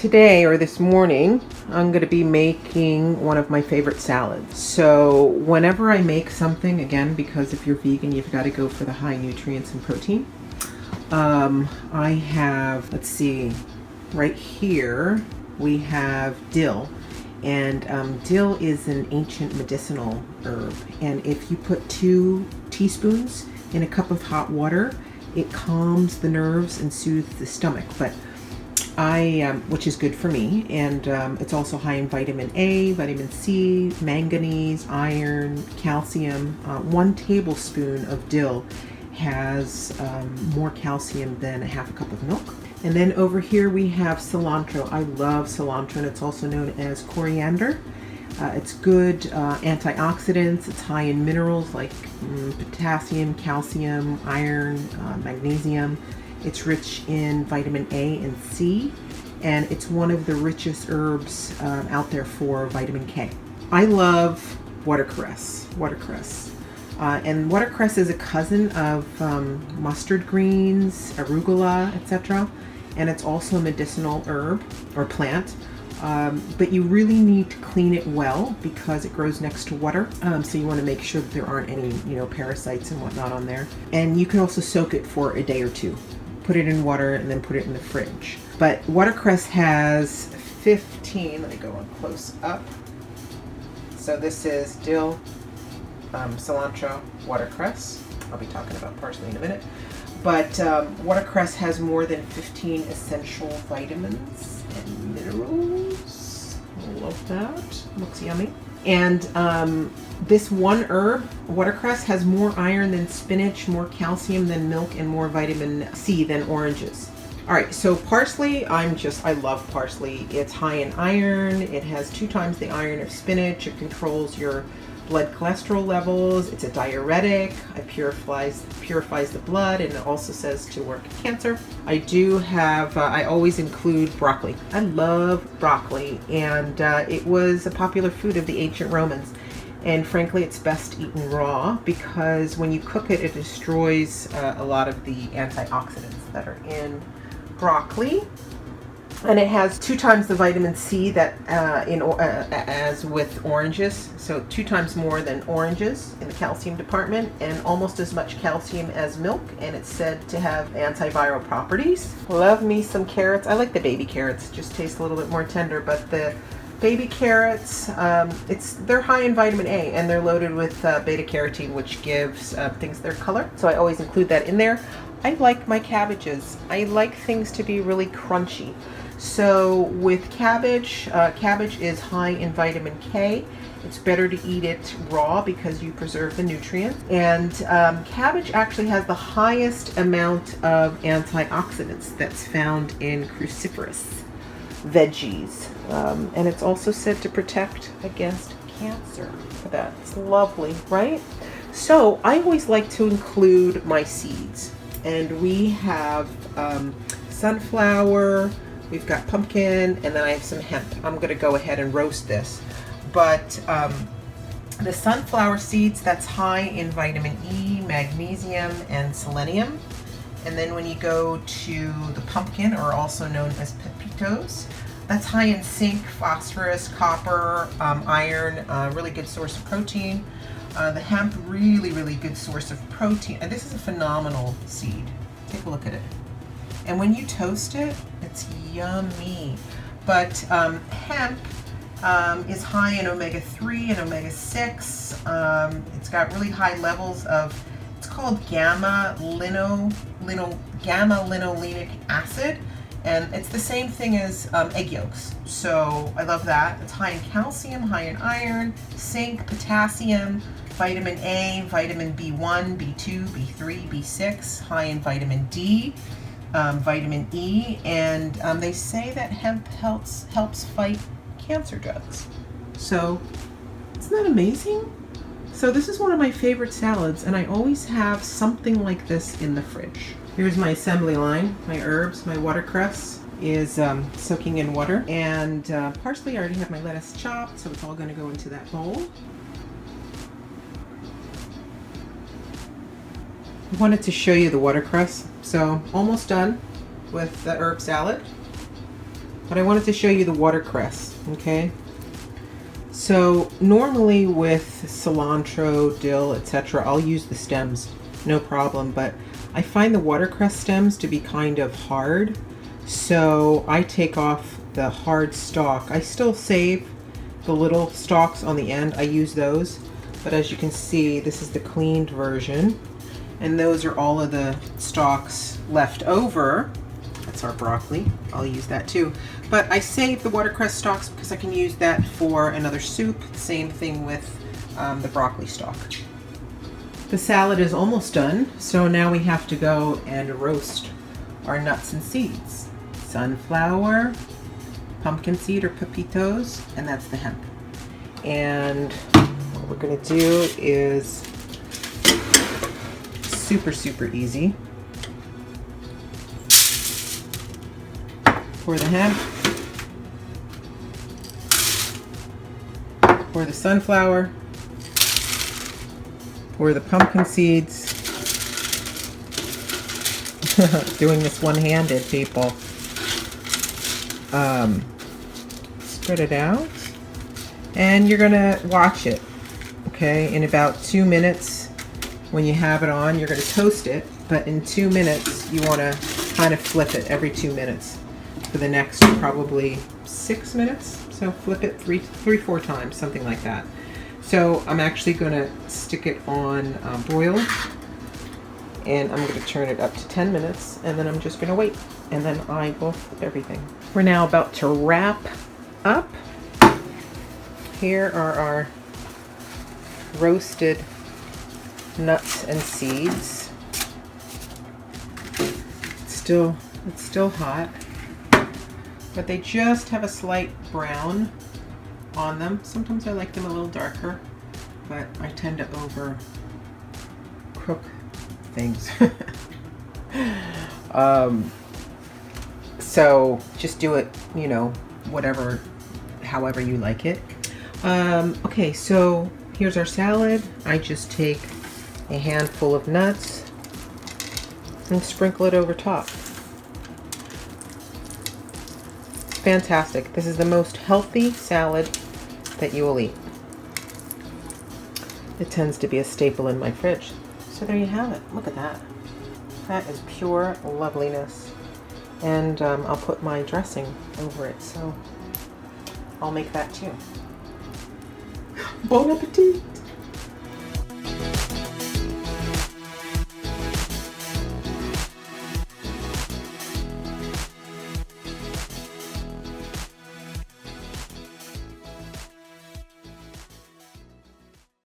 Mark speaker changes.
Speaker 1: Today or this morning, I'm going to be making one of my favorite salads. So whenever I make something, again, because if you're vegan, you've got to go for the high nutrients and protein. I have, let's see, right here, we have dill. And dill is an ancient medicinal herb. And if you put 2 teaspoons in a cup of hot water, it calms the nerves and soothes the stomach. But which is good for me, and it's also high in vitamin A, vitamin C, manganese, iron, calcium. 1 tablespoon of dill has more calcium than a half a cup of milk. And then over here we have cilantro. I love cilantro, and it's also known as coriander. It's good antioxidants. It's high in minerals like potassium, calcium, iron, magnesium. It's rich in vitamin A and C, and it's one of the richest herbs out there for vitamin K. I love watercress. And watercress is a cousin of mustard greens, arugula, etc. And it's also a medicinal herb or plant. But you really need to clean it well because it grows next to water. So you want to make sure that there aren't any, parasites and whatnot on there. And you can also soak it for a day or 2. Put it in water and then put it in the fridge. But watercress has 15, let me go on close up. So this is dill, cilantro, watercress. I'll be talking about parsley in a minute. But watercress has more than 15 essential vitamins and minerals. I love that. Looks yummy. And this one herb, watercress, has more iron than spinach, more calcium than milk, and more vitamin C than oranges. All right, so parsley, I love parsley. It's high in iron. It has 2 times the iron of spinach. It controls your blood cholesterol levels. It's a diuretic. It purifies the blood, and it also says to work cancer. I do have, I always include broccoli. I love broccoli, and it was a popular food of the ancient Romans. And frankly, it's best eaten raw because when you cook it, it destroys a lot of the antioxidants that are in broccoli. And it has 2 times the vitamin C that as with oranges, so 2 times more than oranges in the calcium department, and almost as much calcium as milk. And it's said to have antiviral properties. Love me some carrots. I like the baby carrots; just taste a little bit more tender. But the baby carrots, they're high in vitamin A, and they're loaded with beta carotene, which gives things their color. So I always include that in there. I like my cabbages. I like things to be really crunchy. So with cabbage, cabbage is high in vitamin K. It's better to eat it raw because you preserve the nutrients. And cabbage actually has the highest amount of antioxidants that's found in cruciferous veggies. And it's also said to protect against cancer. That's lovely, right? So I always like to include my seeds. And we have sunflower, we've got pumpkin, and then I have some hemp. I'm going to go ahead and roast this. But the sunflower seeds, that's high in vitamin E, magnesium, and selenium. And then when you go to the pumpkin, or also known as pepitos, that's high in zinc, phosphorus, copper, iron, really good source of protein. The hemp, really good source of protein. And this is a phenomenal seed. Take a look at it. And when you toast it, it's yummy. But hemp is high in omega-3 and omega-6. It's got really high levels of, it's called gamma linolenic acid. And it's the same thing as egg yolks. So I love that. It's high in calcium, high in iron, zinc, potassium, vitamin A, vitamin B1, B2, B3, B6, high in vitamin D, vitamin E, and they say that hemp helps fight cancer drugs. So isn't that amazing? So this is one of my favorite salads, and I always have something like this in the fridge. Here's my assembly line, my herbs, my watercress is soaking in water, and parsley, I already have my lettuce chopped, so it's all going to go into that bowl. I wanted to show you the watercress. So almost done with the herb salad. but I wanted to show you the watercress, okay? So normally with cilantro, dill, etc., I'll use the stems, no problem, but I find the watercress stems to be kind of hard, so I take off the hard stalk. I still save the little stalks on the end, I use those, but as you can see, this is the cleaned version, and those are all of the stalks left over. That's our broccoli. I'll use that too. But I save the watercress stalks because I can use that for another soup. Same thing with the broccoli stalk. The salad is almost done, so now we have to go and roast our nuts and seeds. Sunflower, pumpkin seed or pepitos, and that's the hemp. And what we're gonna do is super easy. For the hemp, for the sunflower, for the pumpkin seeds. Doing this one-handed, people. Spread it out, and you're gonna watch it, okay? In about 2 minutes, when you have it on, you're gonna toast it, but in 2 minutes, you wanna kind of flip it every 2 minutes. For the next probably 6 minutes, so flip it three, 4 times, something like that. So I'm actually going to stick it on broil, and I'm going to turn it up to 10 minutes, and then I'm just going to wait, and then I will flip everything. We're now about to wrap up. Here are our roasted nuts and seeds. It's still hot, but they just have a slight brown on them. Sometimes I like them a little darker, but I tend to over cook things. So just do it, you know, whatever, however you like it. Okay, so here's our salad. I just take a handful of nuts and sprinkle it over top. Fantastic. This is the most healthy salad that you will eat. It tends to be a staple in my fridge. So there you have it. Look at that. That is pure loveliness. And I'll put my dressing over it, so I'll make that too. Bon appetit!